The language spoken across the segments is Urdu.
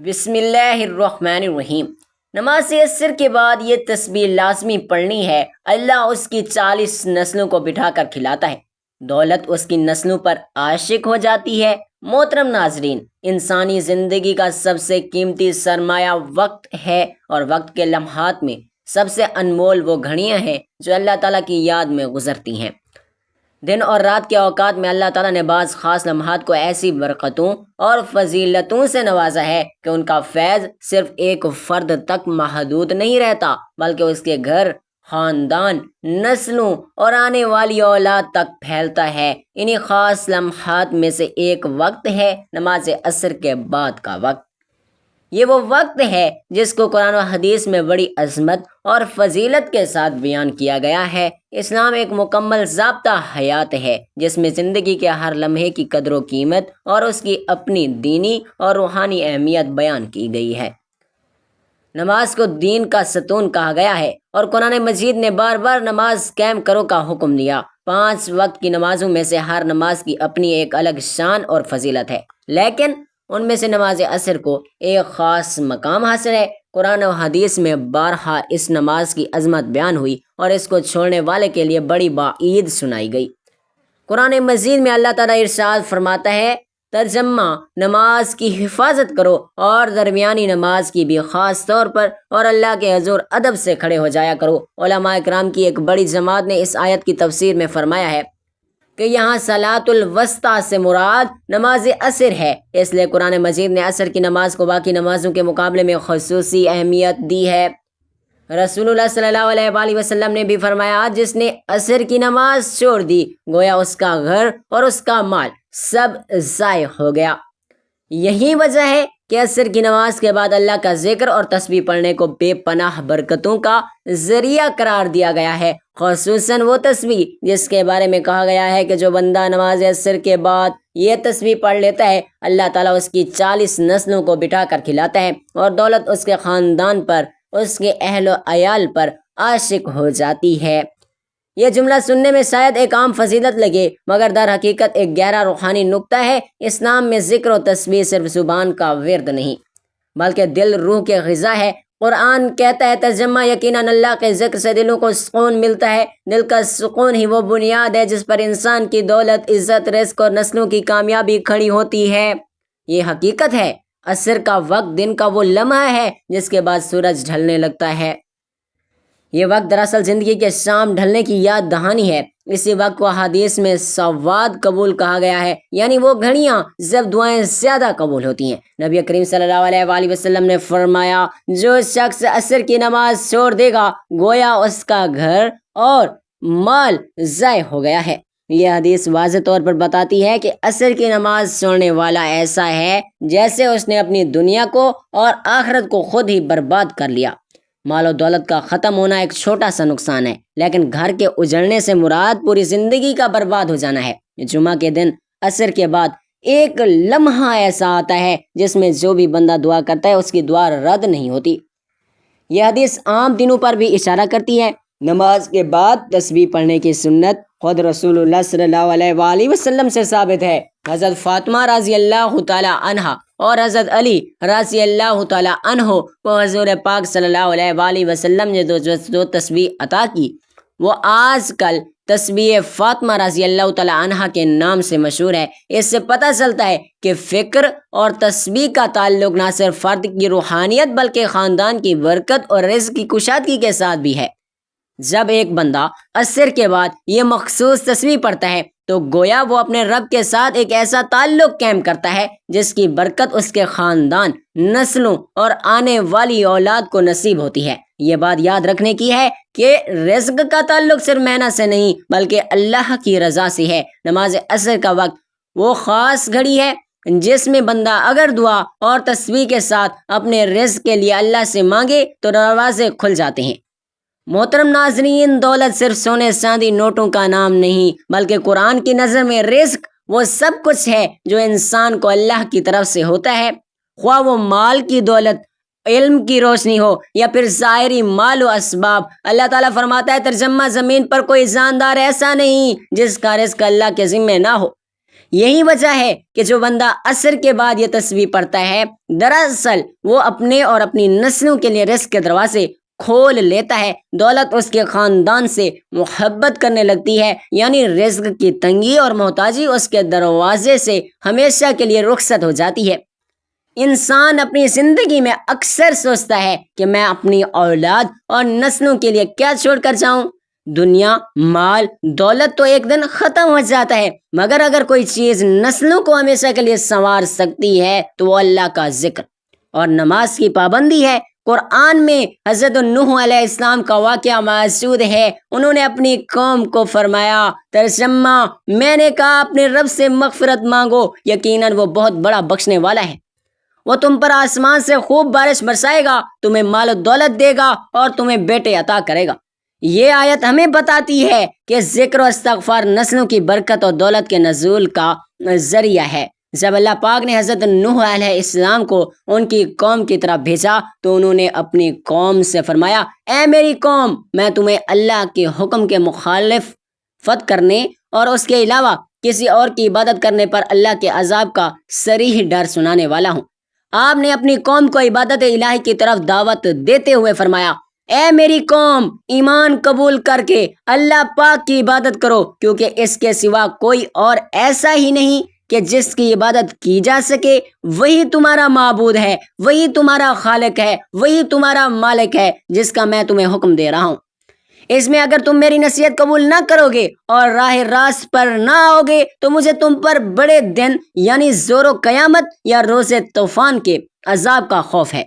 بسم اللہ الرحمن الرحیم۔ نماز عصر کے بعد یہ تسبیح لازمی پڑھنی ہے۔ اللہ اس کی 40 نسلوں کو بٹھا کر کھلاتا ہے، دولت اس کی نسلوں پر عاشق ہو جاتی ہے۔ محترم ناظرین، انسانی زندگی کا سب سے قیمتی سرمایہ وقت ہے، اور وقت کے لمحات میں سب سے انمول وہ گھڑیاں ہیں جو اللہ تعالیٰ کی یاد میں گزرتی ہیں۔ دن اور رات کے اوقات میں اللہ تعالیٰ نے بعض خاص لمحات کو ایسی برکتوں اور فضیلتوں سے نوازا ہے کہ ان کا فیض صرف ایک فرد تک محدود نہیں رہتا، بلکہ اس کے گھر، خاندان، نسلوں اور آنے والی اولاد تک پھیلتا ہے۔ انہی خاص لمحات میں سے ایک وقت ہے نماز عصر کے بعد کا وقت۔ یہ وہ وقت ہے جس کو قرآن و حدیث میں بڑی عظمت اور فضیلت کے ساتھ بیان کیا گیا ہے۔ اسلام ایک مکمل ضابطہ حیات ہے جس میں زندگی کے ہر لمحے کی قدر و قیمت اور اس کی اپنی دینی اور روحانی اہمیت بیان کی گئی ہے۔ نماز کو دین کا ستون کہا گیا ہے، اور قرآن مجید نے بار بار نماز قائم کرو کا حکم دیا۔ 5 وقت کی نمازوں میں سے ہر نماز کی اپنی ایک الگ شان اور فضیلت ہے، لیکن ان میں سے نماز عصر کو ایک خاص مقام حاصل ہے۔ قرآن و حدیث میں بارہا اس نماز کی عظمت بیان ہوئی، اور اس کو چھوڑنے والے کے لیے بڑی وعید سنائی گئی۔ قرآن مجید میں اللہ تعالیٰ ارشاد فرماتا ہے، ترجمہ: نماز کی حفاظت کرو، اور درمیانی نماز کی بھی خاص طور پر، اور اللہ کے حضور ادب سے کھڑے ہو جایا کرو۔ علماء کرام کی ایک بڑی جماعت نے اس آیت کی تفسیر میں فرمایا ہے کہ یہاں صلاۃ الوسطیٰ سے مراد نماز عصر ہے، اس لیے قرآن مجید نے عصر کی نماز کو باقی نمازوں کے مقابلے میں خصوصی اہمیت دی ہے۔ رسول اللہ صلی اللہ علیہ وآلہ وسلم نے بھی فرمایا، جس نے عصر کی نماز چھوڑ دی، گویا اس کا گھر اور اس کا مال سب ضائع ہو گیا۔ یہی وجہ ہے کہ عصر کی نماز کے بعد اللہ کا ذکر اور تسبیح پڑھنے کو بے پناہ برکتوں کا ذریعہ قرار دیا گیا ہے، خصوصاً وہ تسبیح جس کے بارے میں کہا گیا ہے کہ جو بندہ نماز عصر کے بعد یہ تسبیح پڑھ لیتا ہے، اللہ تعالیٰ اس کی 40 نسلوں کو بٹھا کر کھلاتا ہے، اور دولت اس کے خاندان پر، اس کے اہل و عیال پر عاشق ہو جاتی ہے۔ یہ جملہ سننے میں شاید ایک عام فضیلت لگے، مگر در حقیقت ایک گہرا روحانی نکتہ ہے۔ اسلام میں ذکر و تسبیح صرف زبان کا ورد نہیں، بلکہ دل روح کے غذا ہے۔ قرآن کہتا ہے، ترجمہ: یقیناً اللہ کے ذکر سے دلوں کو سکون ملتا ہے۔ دل کا سکون ہی وہ بنیاد ہے جس پر انسان کی دولت، عزت، رزق اور نسلوں کی کامیابی کھڑی ہوتی ہے۔ یہ حقیقت ہے، عصر کا وقت دن کا وہ لمحہ ہے جس کے بعد سورج ڈھلنے لگتا ہے۔ یہ وقت دراصل زندگی کے شام ڈھلنے کی یاد دہانی ہے۔ اسی وقت کو حدیث میں سواد قبول کہا گیا ہے، یعنی وہ گھڑیاں جب دعائیں زیادہ قبول ہوتی ہیں۔ نبی کریم صلی اللہ علیہ وآلہ وسلم نے فرمایا، جو شخص عصر کی نماز چھوڑ دے گا، گویا اس کا گھر اور مال ضائع ہو گیا ہے۔ یہ حدیث واضح طور پر بتاتی ہے کہ عصر کی نماز چھوڑنے والا ایسا ہے جیسے اس نے اپنی دنیا کو اور آخرت کو خود ہی برباد کر لیا۔ مال و دولت کا ختم ہونا ایک چھوٹا سا نقصان ہے، لیکن گھر کے اجڑنے سے مراد پوری زندگی کا برباد ہو جانا ہے۔ جمعہ کے دن عصر کے بعد ایک لمحہ ایسا آتا ہے جس میں جو بھی بندہ دعا کرتا ہے اس کی دعا رد نہیں ہوتی۔ یہ حدیث عام دنوں پر بھی اشارہ کرتی ہے۔ نماز کے بعد تسبیح پڑھنے کی سنت خود رسول اللہ صلی اللہ علیہ وآلہ وسلم سے ثابت ہے۔ حضرت فاطمہ رضی اللہ تعالی عنہا اور حضرت علی رضی اللہ تعالی عنہ کو حضور پاک صلی اللہ علیہ وآلہ وسلم نے جو تسبیح عطا کی، وہ آج کل تسبیح فاطمہ رضی اللہ تعالی عنہا کے نام سے مشہور ہے۔ اس سے پتہ چلتا ہے کہ فکر اور تسبیح کا تعلق نہ صرف فرد کی روحانیت بلکہ خاندان کی برکت اور رزق کی کشادگی کے ساتھ بھی ہے۔ جب ایک بندہ عصر کے بعد یہ مخصوص تسبیح پڑھتا ہے تو گویا وہ اپنے رب کے ساتھ ایک ایسا تعلق قائم کرتا ہے جس کی برکت اس کے خاندان، نسلوں اور آنے والی اولاد کو نصیب ہوتی ہے۔ یہ بات یاد رکھنے کی ہے کہ رزق کا تعلق صرف محنت سے نہیں بلکہ اللہ کی رضا سے ہے۔ نماز عصر کا وقت وہ خاص گھڑی ہے جس میں بندہ اگر دعا اور تسبیح کے ساتھ اپنے رزق کے لیے اللہ سے مانگے تو دروازے کھل جاتے ہیں۔ محترم ناظرین، دولت صرف سونے چاندی نوٹوں کا نام نہیں بلکہ قرآن کی نظر میں رزق وہ سب کچھ ہے جو انسان کو اللہ کی طرف سے ہوتا ہے، خواہ وہ مال کی دولت، علم کی روشنی ہو یا پھر ظاہری مال و اسباب۔ اللہ تعالیٰ فرماتا ہے، ترجمہ: زمین پر کوئی جاندار ایسا نہیں جس کا رزق اللہ کے ذمہ نہ ہو۔ یہی وجہ ہے کہ جو بندہ عصر کے بعد یہ تسبیح پڑھتا ہے دراصل وہ اپنے اور اپنی نسلوں کے لیے رزق کے دروازے کھول لیتا ہے، دولت اس کے خاندان سے محبت کرنے لگتی ہے، یعنی رزق کی تنگی اور محتاجی اس کے دروازے سے ہمیشہ کے لیے رخصت ہو جاتی ہے۔ انسان اپنی زندگی میں اکثر سوچتا ہے کہ میں اپنی اولاد اور نسلوں کے لیے کیا چھوڑ کر جاؤں۔ دنیا، مال، دولت تو ایک دن ختم ہو جاتا ہے، مگر اگر کوئی چیز نسلوں کو ہمیشہ کے لیے سنوار سکتی ہے تو وہ اللہ کا ذکر اور نماز کی پابندی ہے۔ قرآن میں حضرت نوح علیہ السلام کا واقعہ موجود ہے۔ انہوں نے اپنی قوم کو فرمایا، ترجمہ، میں نے کہا اپنے رب سے مغفرت مانگو، یقیناً وہ بہت بڑا بخشنے والا ہے۔ وہ تم پر آسمان سے خوب بارش برسائے گا، تمہیں مال و دولت دے گا اور تمہیں بیٹے عطا کرے گا۔ یہ آیت ہمیں بتاتی ہے کہ ذکر و استغفار نسلوں کی برکت اور دولت کے نزول کا ذریعہ ہے۔ جب اللہ پاک نے حضرت نوح علیہ السلام کو ان کی قوم کی طرف بھیجا تو انہوں نے اپنی قوم سے فرمایا، اے میری قوم، میں تمہیں اللہ کے حکم کے مخالفت کرنے اور اس کے علاوہ کسی اور کی عبادت کرنے پر اللہ کے عذاب کا صریح ڈر سنانے والا ہوں۔ آپ نے اپنی قوم کو عبادت الہی کی طرف دعوت دیتے ہوئے فرمایا، اے میری قوم، ایمان قبول کر کے اللہ پاک کی عبادت کرو، کیونکہ اس کے سوا کوئی اور ایسا ہی نہیں کہ جس کی عبادت کی جا سکے۔ وہی تمہارا معبود ہے، وہی تمہارا خالق ہے، وہی تمہارا مالک ہے جس کا میں تمہیں حکم دے رہا ہوں۔ اس میں اگر تم میری نصیحت قبول نہ کرو گے اور راہ راست پر نہ آؤ گے تو مجھے تم پر بڑے دن یعنی زور و قیامت یا روز طوفان کے عذاب کا خوف ہے۔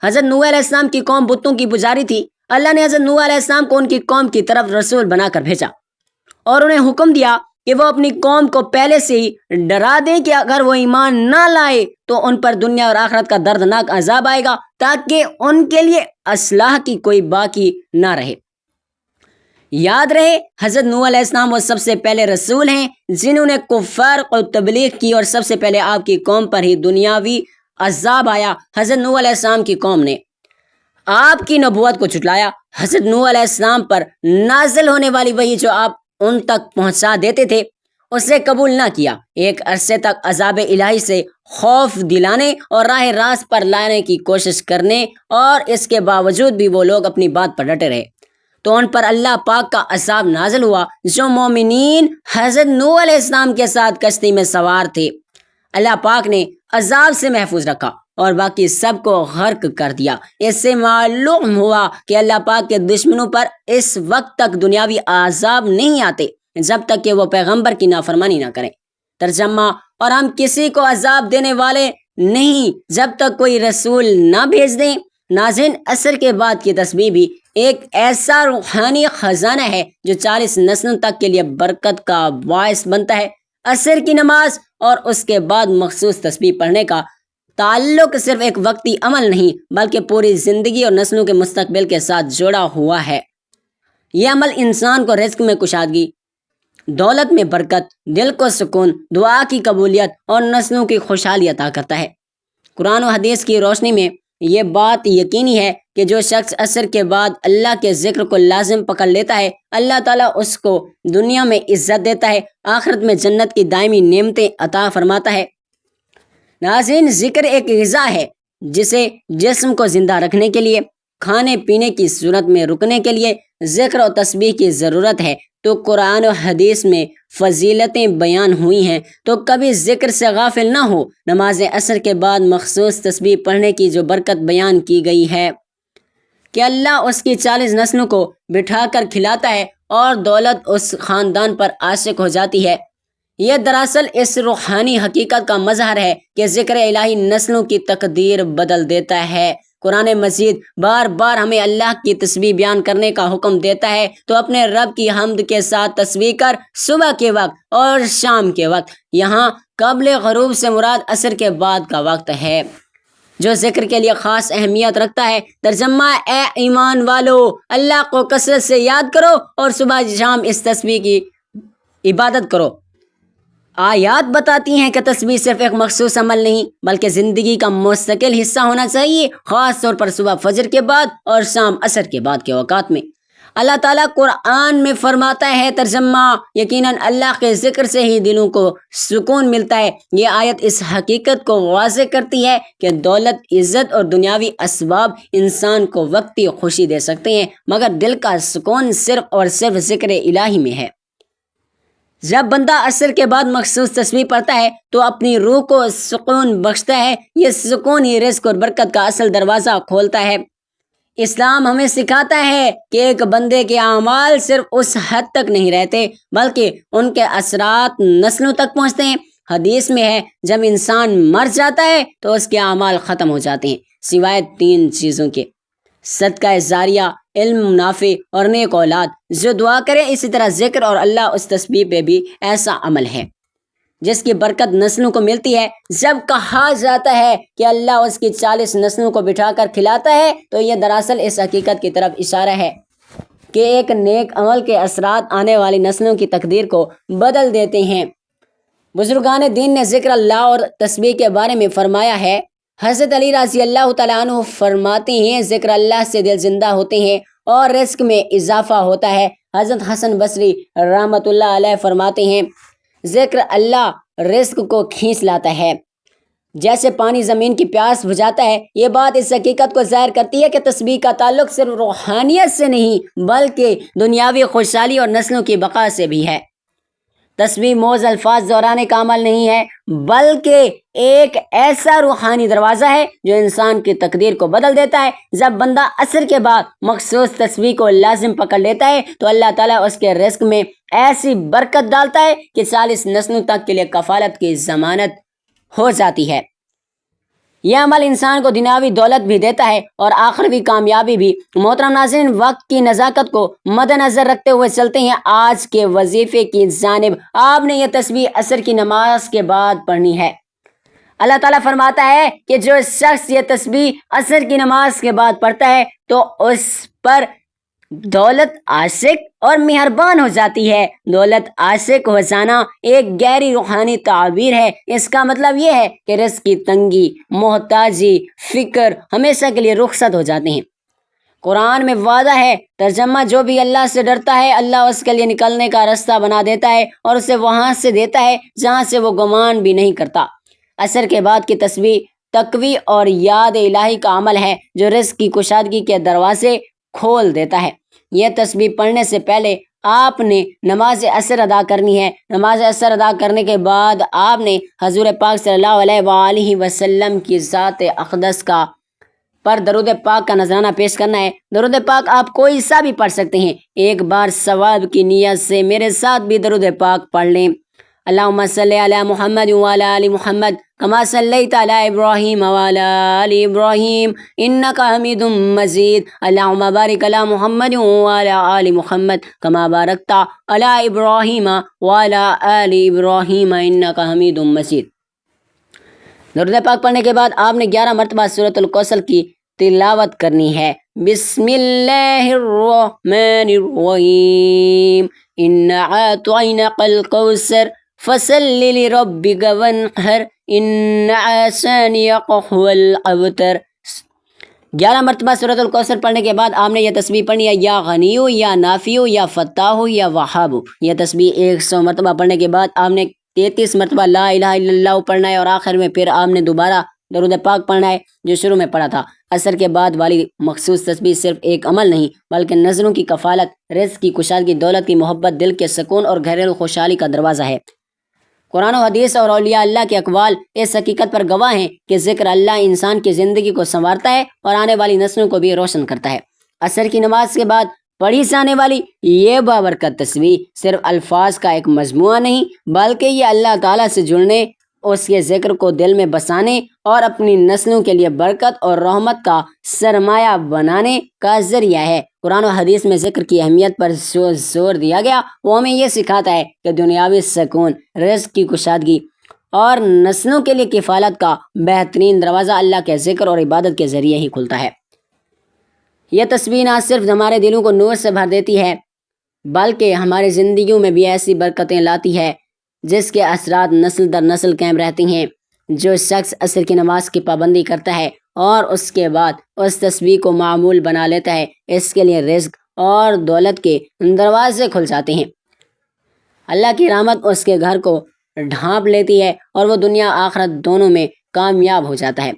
حضرت نوح علیہ السلام کی قوم بتوں کی پجاری تھی۔ اللہ نے حضرت نوح علیہ السلام کو ان کی قوم کی طرف رسول بنا کر بھیجا اور انہیں حکم دیا کہ وہ اپنی قوم کو پہلے سے ہی ڈرا دیں کہ اگر وہ ایمان نہ لائے تو ان پر دنیا اور آخرت کا دردناک عذاب آئے گا، تاکہ ان کے لیے اصلاح کی کوئی باقی نہ رہے۔ یاد رہے، حضرت نوح علیہ السلام وہ سب سے پہلے رسول ہیں جنہوں نے کفار کو تبلیغ کی، اور سب سے پہلے آپ کی قوم پر ہی دنیاوی عذاب آیا۔ حضرت نوح علیہ السلام کی قوم نے آپ کی نبوت کو جھٹلایا۔ حضرت نوح علیہ السلام پر نازل ہونے والی وحی جو آپ ان تک پہنچا دیتے تھے اسے قبول نہ کیا۔ ایک عرصے تک عذاب الہی سے خوف دلانے اور راہ راست پر لانے کی کوشش کرنے اور اس کے باوجود بھی وہ لوگ اپنی بات پر ڈٹے رہے تو ان پر اللہ پاک کا عذاب نازل ہوا۔ جو مومنین حضرت نوح علیہ السلام کے ساتھ کشتی میں سوار تھے اللہ پاک نے عذاب سے محفوظ رکھا اور باقی سب کو غرق کر دیا۔ اس سے معلوم ہوا کہ اللہ پاک کے دشمنوں پر اس وقت تک دنیاوی عذاب نہیں آتے جب تک کہ وہ پیغمبر کی نافرمانی نہ کریں۔ ترجمہ، اور ہم کسی کو عذاب دینے والے نہیں جب تک کوئی رسول نہ بھیج دیں۔ ناظرین، عصر کے بعد کی تسبیح بھی ایک ایسا روحانی خزانہ ہے جو 40 نسلوں تک کے لیے برکت کا باعث بنتا ہے۔ عصر کی نماز اور اس کے بعد مخصوص تسبیح پڑھنے کا تعلق صرف ایک وقتی عمل نہیں بلکہ پوری زندگی اور نسلوں کے مستقبل کے ساتھ جڑا ہوا ہے۔ یہ عمل انسان کو رزق میں کشادگی، دولت میں برکت، دل کو سکون، دعا کی قبولیت اور نسلوں کی خوشحالی عطا کرتا ہے۔ قرآن و حدیث کی روشنی میں یہ بات یقینی ہے کہ جو شخص عصر کے بعد اللہ کے ذکر کو لازم پکڑ لیتا ہے اللہ تعالیٰ اس کو دنیا میں عزت دیتا ہے، آخرت میں جنت کی دائمی نعمتیں عطا فرماتا ہے۔ ناظرین، ذکر ایک غذا ہے جسے جسم کو زندہ رکھنے کے لیے، کھانے پینے کی صورت میں رکنے کے لیے ذکر و تسبیح کی ضرورت ہے۔ تو قرآن و حدیث میں فضیلتیں بیان ہوئی ہیں تو کبھی ذکر سے غافل نہ ہو۔ نماز عصر کے بعد مخصوص تسبیح پڑھنے کی جو برکت بیان کی گئی ہے کہ اللہ اس کی 40 نسلوں کو بٹھا کر کھلاتا ہے اور دولت اس خاندان پر عاشق ہو جاتی ہے، یہ دراصل اس روحانی حقیقت کا مظہر ہے کہ ذکر الہی نسلوں کی تقدیر بدل دیتا ہے۔ قرآن مجید بار بار ہمیں اللہ کی تسبیح بیان کرنے کا حکم دیتا ہے تو اپنے رب کی حمد کے ساتھ تسبیح کر صبح کے وقت اور شام کے وقت۔ یہاں قبل غروب سے مراد عصر کے بعد کا وقت ہے جو ذکر کے لیے خاص اہمیت رکھتا ہے۔ ترجمہ، اے ایمان والو، اللہ کو کثرت سے یاد کرو اور صبح شام اس تسبیح کی عبادت کرو۔ آیات بتاتی ہیں کہ تسبیح صرف ایک مخصوص عمل نہیں بلکہ زندگی کا مستقل حصہ ہونا چاہیے، خاص طور پر صبح فجر کے بعد اور شام عصر کے بعد کے اوقات میں۔ اللہ تعالیٰ قرآن میں فرماتا ہے ترجمہ، یقیناً اللہ کے ذکر سے ہی دلوں کو سکون ملتا ہے۔ یہ آیت اس حقیقت کو واضح کرتی ہے کہ دولت، عزت اور دنیاوی اسباب انسان کو وقتی خوشی دے سکتے ہیں، مگر دل کا سکون صرف اور صرف ذکر الہی میں ہے۔ جب بندہ عصر کے بعد مخصوص تسبیح پڑھتا ہے تو اپنی روح کو سکون بخشتا ہے۔ یہ سکون ہی رزق اور برکت کا اصل دروازہ کھولتا ہے۔ اسلام ہمیں سکھاتا ہے کہ ایک بندے کے اعمال صرف اس حد تک نہیں رہتے بلکہ ان کے اثرات نسلوں تک پہنچتے ہیں۔ حدیث میں ہے جب انسان مر جاتا ہے تو اس کے اعمال ختم ہو جاتے ہیں سوائے 3 چیزوں کے: صدقہ جاریہ، علم نافع اور نیک اولاد جو دعا کرے۔ اسی طرح ذکر اور اللہ اس تسبیح پہ بھی ایسا عمل ہے جس کی برکت نسلوں کو ملتی ہے۔ جب کہا جاتا ہے کہ اللہ اس کی 40 نسلوں کو بٹھا کر کھلاتا ہے تو یہ دراصل اس حقیقت کی طرف اشارہ ہے کہ ایک نیک عمل کے اثرات آنے والی نسلوں کی تقدیر کو بدل دیتے ہیں۔ بزرگان دین نے ذکر اللہ اور تسبیح کے بارے میں فرمایا ہے۔ حضرت علی رضی اللہ تعالیٰ عنہ فرماتے ہیں ذکر اللہ سے دل زندہ ہوتے ہیں اور رزق میں اضافہ ہوتا ہے۔ حضرت حسن بصری رحمۃ اللہ علیہ فرماتے ہیں ذکر اللہ رزق کو کھینچ لاتا ہے جیسے پانی زمین کی پیاس بجھاتا ہے۔ یہ بات اس حقیقت کو ظاہر کرتی ہے کہ تسبیح کا تعلق صرف روحانیت سے نہیں بلکہ دنیاوی خوشحالی اور نسلوں کی بقا سے بھی ہے۔ تسبیح موز الفاظ دہرانے کا عمل نہیں ہے بلکہ ایک ایسا روحانی دروازہ ہے جو انسان کی تقدیر کو بدل دیتا ہے۔ جب بندہ عصر کے بعد مخصوص تسبیح کو لازم پکڑ لیتا ہے تو اللہ تعالیٰ اس کے رزق میں ایسی برکت ڈالتا ہے کہ 40 نسلوں تک کے لیے کفالت کی ضمانت ہو جاتی ہے۔ یہ عمل انسان کو دنیاوی دولت بھی دیتا ہے اور آخروی کامیابی بھی۔ محترم ناظرین، وقت کی نزاکت کو مد نظر رکھتے ہوئے چلتے ہیں آج کے وظیفے کی جانب۔ آپ نے یہ تسبیح عصر کی نماز کے بعد پڑھنی ہے۔ اللہ تعالیٰ فرماتا ہے کہ جو شخص یہ تسبیح عصر کی نماز کے بعد پڑھتا ہے تو اس پر دولت عاشق اور مہربان ہو جاتی ہے۔ دولت عاشق ہو جانا ایک گہری روحانی تعبیر ہے۔ اس کا مطلب یہ ہے کہ رزق کی تنگی، محتاجی، فکر ہمیشہ کے لیے رخصت ہو جاتے ہیں۔ قرآن میں وعدہ ہے، ترجمہ جو بھی اللہ سے ڈرتا ہے اللہ اس کے لیے نکلنے کا راستہ بنا دیتا ہے اور اسے وہاں سے دیتا ہے جہاں سے وہ گمان بھی نہیں کرتا۔ عصر کے بعد کی تسبیح تقوی اور یاد الہی کا عمل ہے جو رزق کی کشادگی کے دروازے کھول دیتا ہے۔ یہ تسبیح پڑھنے سے پہلے آپ نے نماز عصر ادا کرنی ہے۔ نماز عصر ادا کرنے کے بعد آپ نے حضور پاک صلی اللہ علیہ وآلہ وسلم کی ذات اقدس پر درود پاک کا نذرانہ پیش کرنا ہے۔ درود پاک آپ کوئی سا بھی پڑھ سکتے ہیں۔ ایک بار ثواب کی نیت سے میرے ساتھ بھی درود پاک پڑھ لیں۔ اللہم صلی علی محمد وعلی آل محمد کما صلیت علی ابراہیم وعلی آل ابراہیم انک حمید مجید۔ اللہم بارک علی محمد وعلی آل محمد کما بارکت علی ابراہیم وعلی آل ابراہیم انک حمید مجید۔ درود پاک پڑھنے کے بعد آپ نے 11 مرتبہ سورۃ الکوثر کی تلاوت کرنی ہے۔ بسم اللہ الرحمن الرحیم انا اعطیناک الکوثر فصل لربک وانحر ان شانئک هو الابتر۔ 11 مرتبہ سورۃ الکوثر پڑھنے کے بعد آپ نے یہ تسبیح پڑھنی ہے، یا غنیو یا نافیو یا فتاحو یا وہابو۔ یہ تسبیح 100 مرتبہ پڑھنے کے بعد آپ نے 33 مرتبہ لا الہ الا اللہ پڑھنا ہے اور آخر میں پھر آپ نے دوبارہ درود پاک پڑھنا ہے جو شروع میں پڑھا تھا۔ عصر کے بعد والی مخصوص تسبیح صرف ایک عمل نہیں بلکہ نظروں کی کفالت، رزق کی کشادگی، دولت کی محبت، دل کے سکون اور گھریلو خوشحالی کا دروازہ ہے۔ قرآن و حدیث اور اولیاء اللہ کے اقوال اس حقیقت پر گواہ ہیں کہ ذکر اللہ انسان کی زندگی کو سنوارتا ہے اور آنے والی نسلوں کو بھی روشن کرتا ہے۔ عصر کی نماز کے بعد پڑھی جانے والی یہ بابرکت تسبیح صرف الفاظ کا ایک مجموعہ نہیں بلکہ یہ اللہ تعالیٰ سے جڑنے، اس کے ذکر کو دل میں بسانے اور اپنی نسلوں کے لیے برکت اور رحمت کا سرمایہ بنانے کا ذریعہ ہے۔ قرآن و حدیث میں ذکر کی اہمیت پر جو زور دیا گیا وہ ہمیں یہ سکھاتا ہے کہ دنیاوی سکون، رزق کی کشادگی اور نسلوں کے لیے کفالت کا بہترین دروازہ اللہ کے ذکر اور عبادت کے ذریعے ہی کھلتا ہے۔ یہ تسبیح نہ صرف ہمارے دلوں کو نور سے بھر دیتی ہے بلکہ ہماری زندگیوں میں بھی ایسی برکتیں لاتی ہے جس کے اثرات نسل در نسل قائم رہتی ہیں۔ جو شخص عصر کی نماز کی پابندی کرتا ہے اور اس کے بعد اس تسبیح کو معمول بنا لیتا ہے اس کے لیے رزق اور دولت کے دروازے کھل جاتے ہیں۔ اللہ کی رحمت اس کے گھر کو ڈھانپ لیتی ہے اور وہ دنیا آخرت دونوں میں کامیاب ہو جاتا ہے۔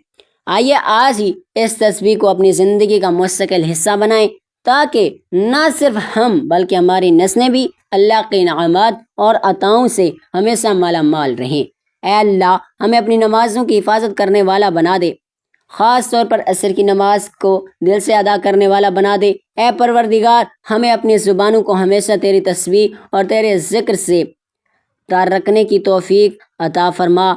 آئیے آج ہی اس تسبیح کو اپنی زندگی کا مستقل حصہ بنائیں تاکہ نہ صرف ہم بلکہ ہماری نسلیں بھی اللہ کے انعامات اور عطاؤں سے ہمیشہ مالا مال رہیں۔ اے اللہ، ہمیں اپنی نمازوں کی حفاظت کرنے والا بنا دے، خاص طور پر عصر کی نماز کو دل سے ادا کرنے والا بنا دے۔ اے پروردگار، ہمیں اپنی زبانوں کو ہمیشہ تیری تسبیح اور تیرے ذکر سے تار رکھنے کی توفیق عطا فرما۔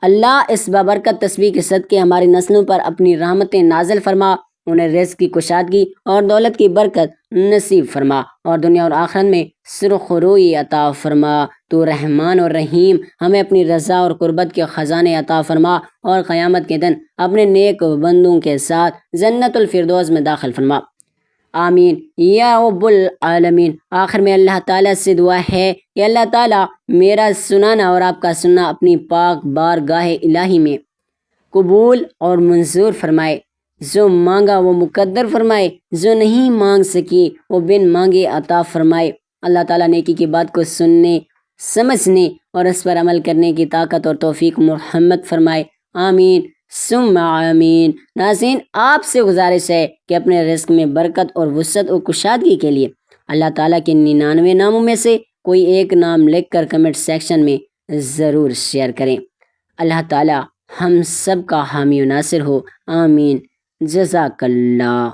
اللہ، اس بابرکت تسبیح کے صدقے ہماری نسلوں پر اپنی رحمتیں نازل فرما، انہیں رزق کی کشادگی اور دولت کی برکت نصیب فرما اور دنیا اور آخرت میں سرخ روئی عطا فرما۔ تو رحمان اور رحیم، ہمیں اپنی رضا اور قربت کے خزانے عطا فرما اور قیامت کے دن اپنے نیک بندوں کے ساتھ جنت الفردوس میں داخل فرما۔ آمین یا رب العالمین۔ آخر میں اللہ تعالیٰ سے دعا ہے کہ اللہ تعالیٰ میرا سنانا اور آپ کا سننا اپنی پاک بارگاہ الہی میں قبول اور منظور فرمائے۔ جو مانگا وہ مقدر فرمائے، جو نہیں مانگ سکی وہ بن مانگے عطا فرمائے۔ اللہ تعالیٰ نیکی کی بات کو سننے، سمجھنے اور اس پر عمل کرنے کی طاقت اور توفیق مرحمت فرمائے۔ آمین ثم آمین۔ ناظرین، آپ سے گزارش ہے کہ اپنے رزق میں برکت اور وسعت و کشادگی کے لیے اللہ تعالیٰ کے 99 ناموں میں سے کوئی ایک نام لکھ کر کمنٹ سیکشن میں ضرور شیئر کریں۔ اللہ تعالیٰ ہم سب کا حامی و ناصر ہو۔ آمین۔ جزاک اللہ۔